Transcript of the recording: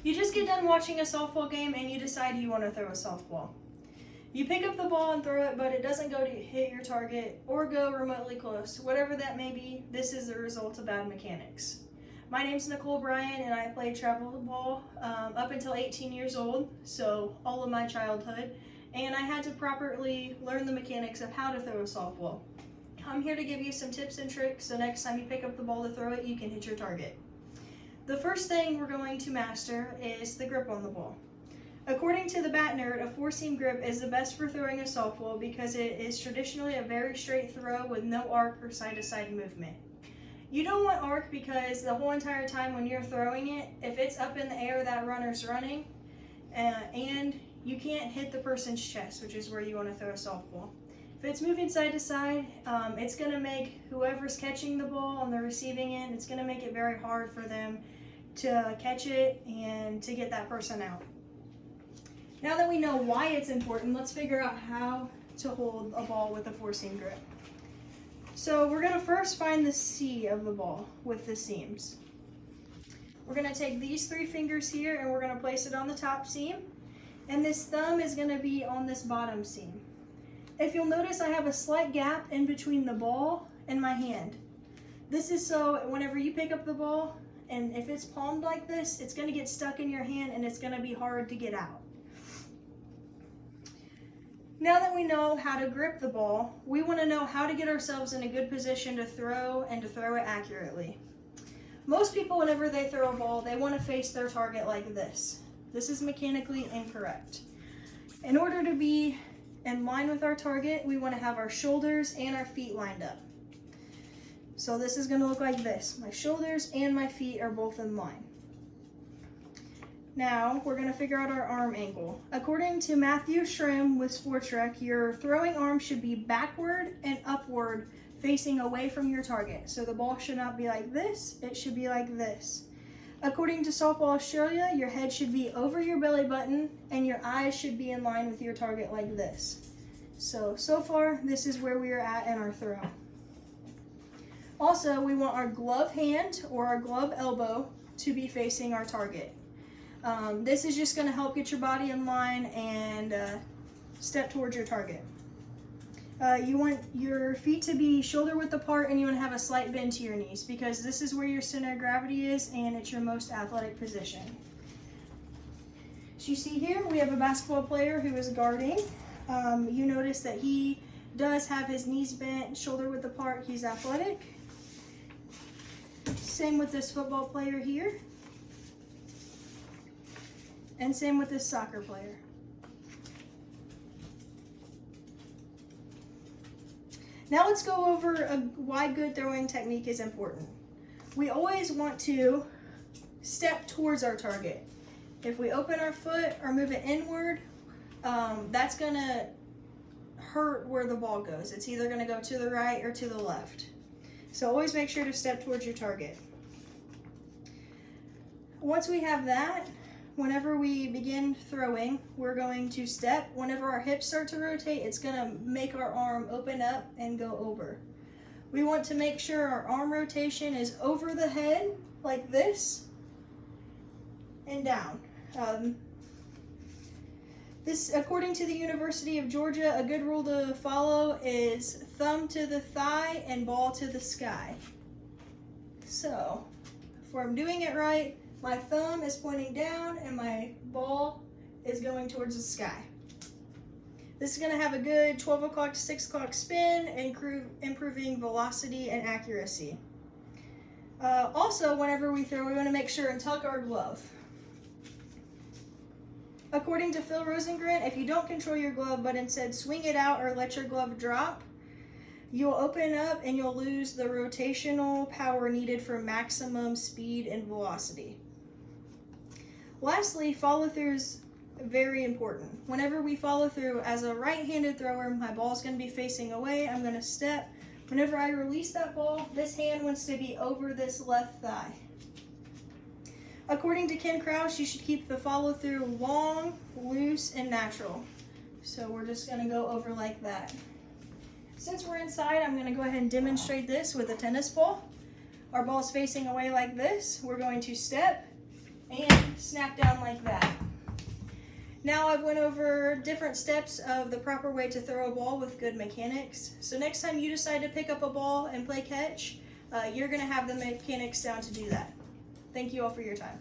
You just get done watching a softball game and you decide you want to throw a softball. You pick up the ball and throw it, but it doesn't go to hit your target or go remotely close. Whatever that may be, this is the result of bad mechanics. My name's Nicole Bryan, and I played travel ball up until 18 years old, so all of my childhood, and I had to properly learn the mechanics of how to throw a softball. I'm here to give you some tips and tricks so next time you pick up the ball to throw it, you can hit your target. The first thing we're going to master is the grip on the ball. According to the Bat Nerd, a four-seam grip is the best for throwing a softball because it is traditionally a very straight throw with no arc or side-to-side movement. You don't want arc because the whole entire time when you're throwing it, if it's up in the air, that runner's running, and you can't hit the person's chest, which is where you want to throw a softball. If it's moving side to side, it's going to make whoever's catching the ball on the receiving end, it's going to make it very hard for them to catch it and to get that person out. Now that we know why it's important, let's figure out how to hold a ball with a four-seam grip. So we're going to first find the C of the ball with the seams. We're going to take these three fingers here and we're going to place it on the top seam, and this thumb is going to be on this bottom seam. If you'll notice, I have a slight gap in between the ball and my hand. This is so whenever you pick up the ball, and if it's palmed like this, it's going to get stuck in your hand and it's going to be hard to get out. Now that we know how to grip the ball, we want to know how to get ourselves in a good position to throw and to throw it accurately. Most people, whenever they throw a ball, they want to face their target like this. This is mechanically incorrect. In order to be in line with our target, we want to have our shoulders and our feet lined up. So this is going to look like this. My shoulders and my feet are both in line. Now we're going to figure out our arm angle. According to Matthew Schramm with Sport Trek, your throwing arm should be backward and upward facing away from your target. So the ball should not be like this, it should be like this. According to Softball Australia, your head should be over your belly button and your eyes should be in line with your target like this. So far, this is where we are at in our throw. Also, we want our glove hand or our glove elbow to be facing our target. This is just going to help get your body in line and step towards your target. You want your feet to be shoulder width apart, and you want to have a slight bend to your knees because this is where your center of gravity is and it's your most athletic position. So you see here we have a basketball player who is guarding. You notice that he does have his knees bent, shoulder width apart. He's athletic. Same with this football player here. And same with this soccer player. Now let's go over why good throwing technique is important. We always want to step towards our target. If we open our foot or move it inward, that's going to hurt where the ball goes. It's either going to go to the right or to the left. So always make sure to step towards your target. Once we have that, whenever we begin throwing, we're going to step. Whenever our hips start to rotate, it's going to make our arm open up and go over. We want to make sure our arm rotation is over the head, like this, and down. This, according to the University of Georgia, a good rule to follow is thumb to the thigh and ball to the sky. So, if I'm doing it right, my thumb is pointing down and my ball is going towards the sky. This is going to have a good 12 o'clock to 6 o'clock spin, improving velocity and accuracy. Also, whenever we throw, we want to make sure and tuck our glove. According to Phil Rosengren, if you don't control your glove but instead swing it out or let your glove drop, you'll open up and you'll lose the rotational power needed for maximum speed and velocity. Lastly, follow through is very important. Whenever we follow through, as a right-handed thrower, my ball is going to be facing away. I'm going to step. Whenever I release that ball, this hand wants to be over this left thigh. According to Ken Krause, you should keep the follow through long, loose, and natural. So we're just going to go over like that. Since we're inside, I'm going to go ahead and demonstrate this with a tennis ball. Our ball's facing away like this. We're going to step and snap down like that. Now I've went over different steps of the proper way to throw a ball with good mechanics. So next time you decide to pick up a ball and play catch, you're going to have the mechanics down to do that. Thank you all for your time.